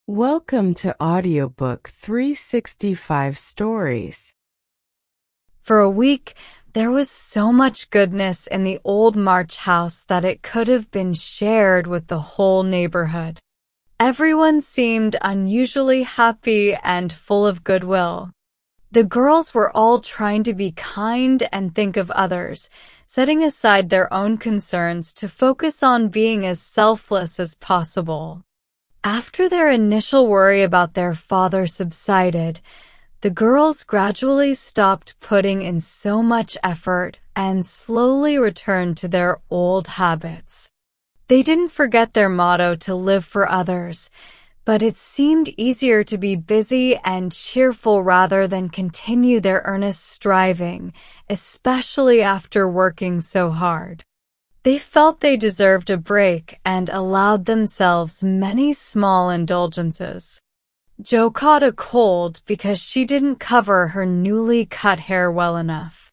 Welcome to Audiobook 365 Stories. For a week, there was so much goodness in the old March house that it could have been shared with the whole neighborhood. Everyone seemed unusually happy and full of goodwill. The girls were all trying to be kind and think of others, setting aside their own concerns to focus on being as selfless as possible. After their initial worry about their father subsided, the girls gradually stopped putting in so much effort and slowly returned to their old habits. They didn't forget their motto to live for others, but it seemed easier to be busy and cheerful rather than continue their earnest striving, especially after working so hard. They felt they deserved a break and allowed themselves many small indulgences. Jo caught a cold because she didn't cover her newly cut hair well enough.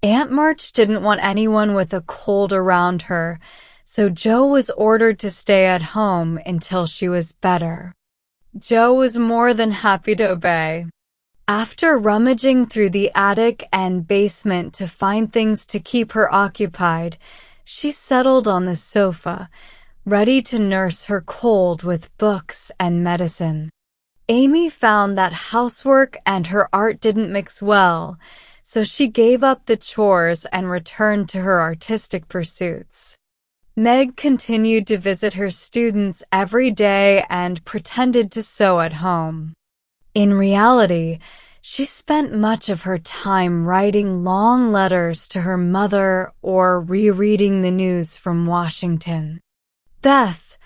Aunt March didn't want anyone with a cold around her, so Jo was ordered to stay at home until she was better. Jo was more than happy to obey. After rummaging through the attic and basement to find things to keep her occupied, she settled on the sofa, ready to nurse her cold with books and medicine. Amy found that housework and her art didn't mix well, so she gave up the chores and returned to her artistic pursuits. Meg continued to visit her students every day and pretended to sew at home. In reality, she spent much of her time writing long letters to her mother or rereading the news from Washington. Beth,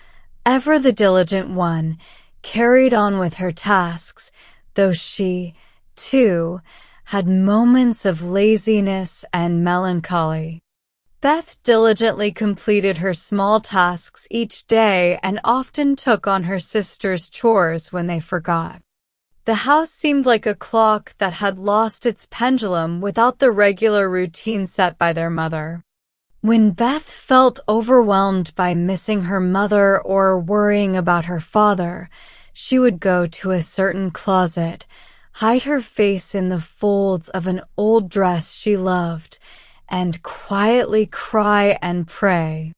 ever the diligent one, carried on with her tasks, though she, too, had moments of laziness and melancholy. Beth diligently completed her small tasks each day and often took on her sister's chores when they forgot. The house seemed like a clock that had lost its pendulum without the regular routine set by their mother. When Beth felt overwhelmed by missing her mother or worrying about her father, she would go to a certain closet, hide her face in the folds of an old dress she loved, and quietly cry and pray.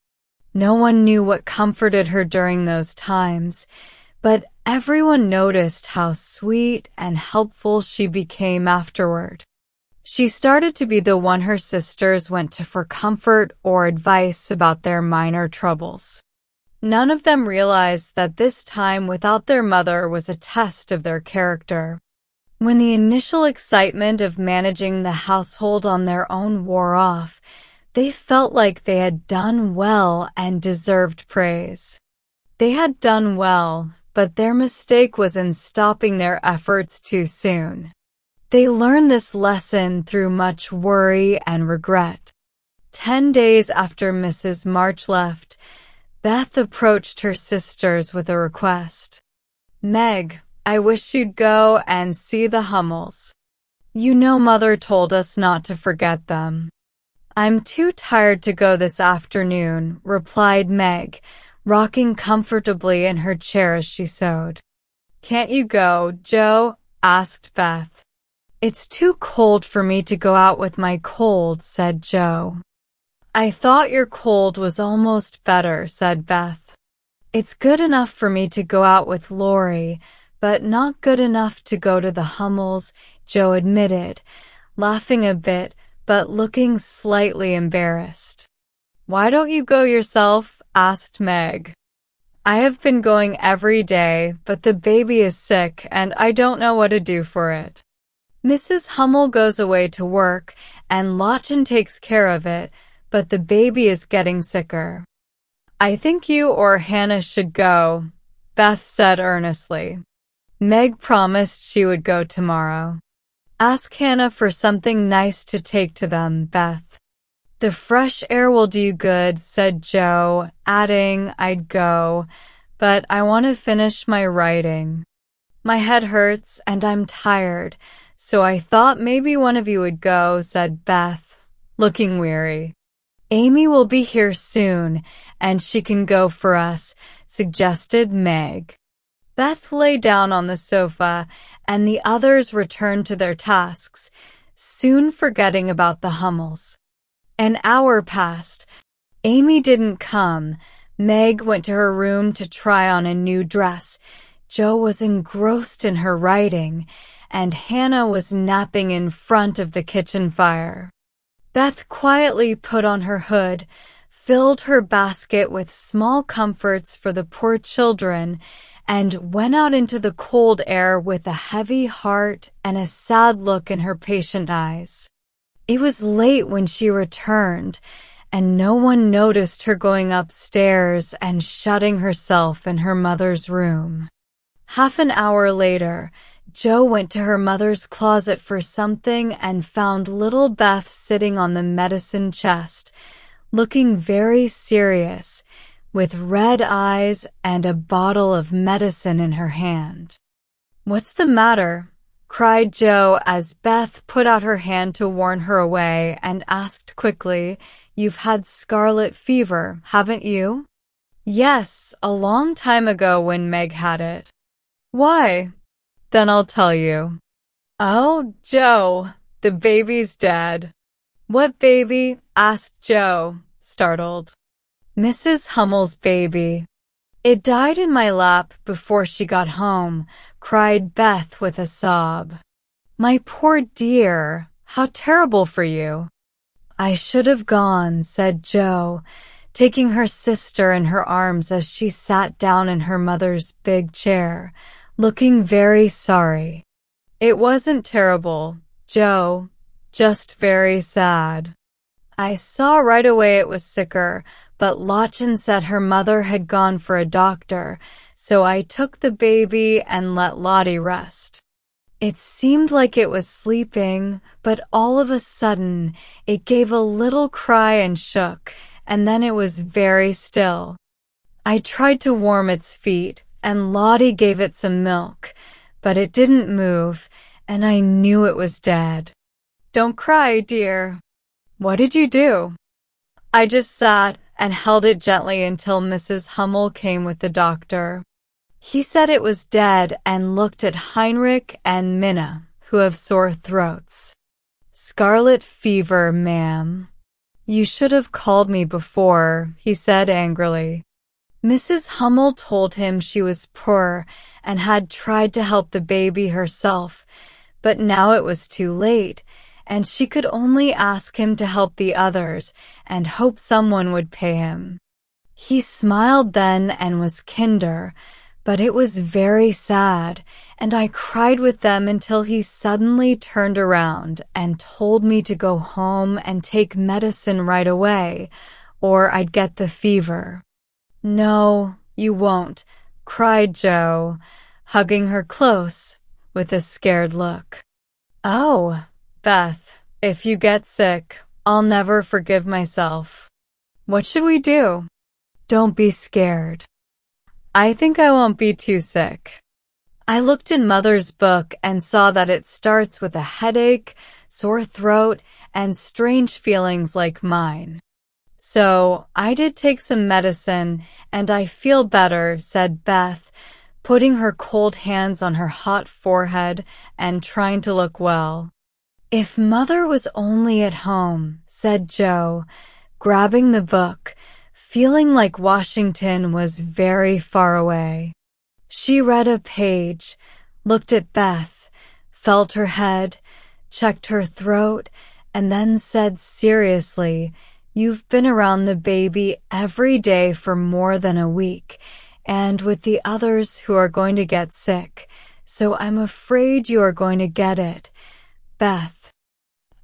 No one knew what comforted her during those times, but everyone noticed how sweet and helpful she became afterward. She started to be the one her sisters went to for comfort or advice about their minor troubles. None of them realized that this time without their mother was a test of their character. When the initial excitement of managing the household on their own wore off, they felt like they had done well and deserved praise. They had done well, but their mistake was in stopping their efforts too soon. They learned this lesson through much worry and regret. 10 days after Mrs. March left, Beth approached her sisters with a request. "Meg, I wish you'd go and see the Hummels. You know Mother told us not to forget them." "I'm too tired to go this afternoon," replied Meg, rocking comfortably in her chair as she sewed. "Can't you go, Jo?" asked Beth. "It's too cold for me to go out with my cold," said Jo. "I thought your cold was almost better," said Beth. "It's good enough for me to go out with Lori, but not good enough to go to the Hummels," Jo admitted, laughing a bit but looking slightly embarrassed. "Why don't you go yourself?" asked Meg. "I have been going every day, but the baby is sick and I don't know what to do for it. Mrs. Hummel goes away to work and Lawton takes care of it, but the baby is getting sicker." "I think you or Hannah should go," Beth said earnestly. Meg promised she would go tomorrow. "Ask Hannah for something nice to take to them, Beth." "The fresh air will do you good," said Jo, adding, "I'd go, but I want to finish my writing. My head hurts and I'm tired, so I thought maybe one of you would go," said Beth, looking weary. "Amy will be here soon, and she can go for us," suggested Meg. Beth lay down on the sofa, and the others returned to their tasks, soon forgetting about the Hummels. An hour passed. Amy didn't come. Meg went to her room to try on a new dress. Jo was engrossed in her writing, and Hannah was napping in front of the kitchen fire. Beth quietly put on her hood, filled her basket with small comforts for the poor children, and went out into the cold air with a heavy heart and a sad look in her patient eyes. It was late when she returned, and no one noticed her going upstairs and shutting herself in her mother's room. Half an hour later, Jo went to her mother's closet for something and found little Beth sitting on the medicine chest, looking very serious, with red eyes and a bottle of medicine in her hand. "What's the matter?" cried Jo as Beth put out her hand to warn her away and asked quickly, "You've had scarlet fever, haven't you?" "Yes, a long time ago when Meg had it." "Why?" "Then I'll tell you." "Oh, Jo, the baby's dead." "What baby?" asked Jo, startled. "Mrs. Hummel's baby. It died in my lap before she got home," cried Beth with a sob. "My poor dear, how terrible for you." "I should have gone," said Jo, taking her sister in her arms as she sat down in her mother's big chair, looking very sorry. "It wasn't terrible, Jo, just very sad. I saw right away it was sicker, but Lochen said her mother had gone for a doctor, so I took the baby and let Lottie rest. It seemed like it was sleeping, but all of a sudden it gave a little cry and shook, and then it was very still. I tried to warm its feet, and Lottie gave it some milk, but it didn't move, and I knew it was dead." "Don't cry, dear." "What did you do?" "I just sat and held it gently until Mrs. Hummel came with the doctor. He said it was dead and looked at Heinrich and Minna, who have sore throats. Scarlet fever, ma'am." "You should have called me before," he said angrily. Mrs. Hummel told him she was poor and had tried to help the baby herself, but now it was too late, and she could only ask him to help the others and hope someone would pay him. He smiled then and was kinder, but it was very sad, and I cried with them until he suddenly turned around and told me to go home and take medicine right away, or I'd get the fever. "No, you won't," cried Jo, hugging her close with a scared look. "Oh, Beth, if you get sick, I'll never forgive myself. What should we do?" "Don't be scared. I think I won't be too sick. I looked in Mother's book and saw that it starts with a headache, sore throat, and strange feelings like mine. So I did take some medicine, and I feel better," said Beth, putting her cold hands on her hot forehead and trying to look well. "If Mother was only at home," said Jo, grabbing the book, feeling like Washington was very far away. She read a page, looked at Beth, felt her head, checked her throat, and then said seriously, "You've been around the baby every day for more than a week, and with the others who are going to get sick, so I'm afraid you are going to get it. Beth,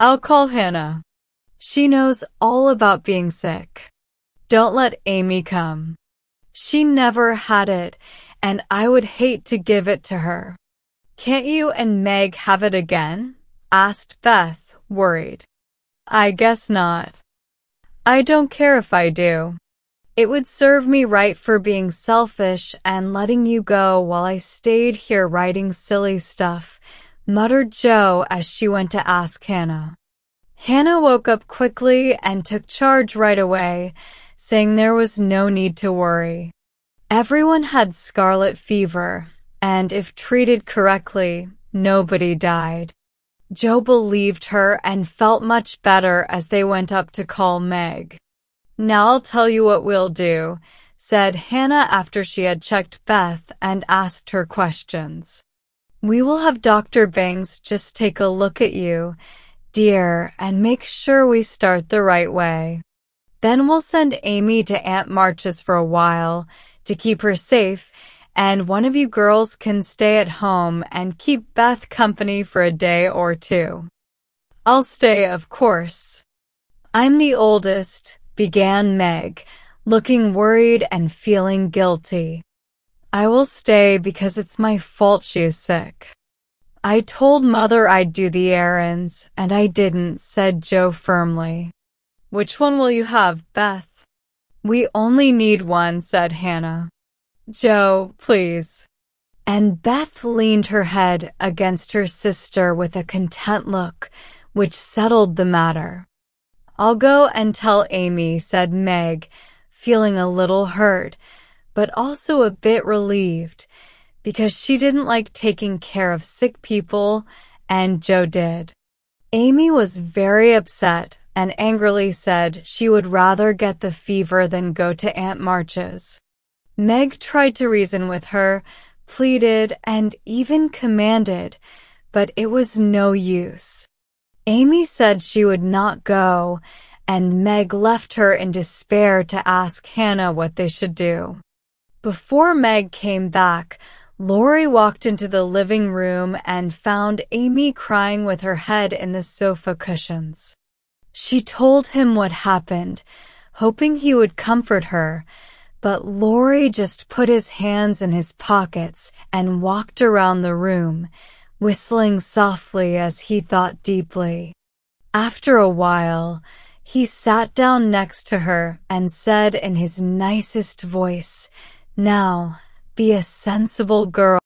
I'll call Hannah. She knows all about being sick. Don't let Amy come. She never had it, and I would hate to give it to her." "Can't you and Meg have it again?" asked Beth, worried. "I guess not. I don't care if I do. It would serve me right for being selfish and letting you go while I stayed here writing silly stuff," muttered Jo as she went to ask Hannah. Hannah woke up quickly and took charge right away, saying there was no need to worry. Everyone had scarlet fever, and if treated correctly, nobody died. Joe believed her and felt much better as they went up to call Meg. "Now I'll tell you what we'll do," said Hannah after she had checked Beth and asked her questions. "We will have Dr. Banks just take a look at you, dear, and make sure we start the right way. Then we'll send Amy to Aunt March's for a while to keep her safe, and one of you girls can stay at home and keep Beth company for a day or two." "I'll stay, of course." "I'm the oldest," began Meg, looking worried and feeling guilty. "I will stay because it's my fault she is sick. I told Mother I'd do the errands, and I didn't," said Joe firmly. "Which one will you have, Beth?" "We only need one," said Hannah. "Joe, please." And Beth leaned her head against her sister with a content look, which settled the matter. "I'll go and tell Amy," said Meg, feeling a little hurt, but also a bit relieved, because she didn't like taking care of sick people, and Joe did. Amy was very upset and angrily said she would rather get the fever than go to Aunt March's. Meg tried to reason with her, pleaded, and even commanded, but it was no use. Amy said she would not go, and Meg left her in despair to ask Hannah what they should do. Before Meg came back, Lori walked into the living room and found Amy crying with her head in the sofa cushions. She told him what happened, hoping he would comfort her, but Lori just put his hands in his pockets and walked around the room, whistling softly as he thought deeply. After a while, he sat down next to her and said in his nicest voice, "Now, be a sensible girl."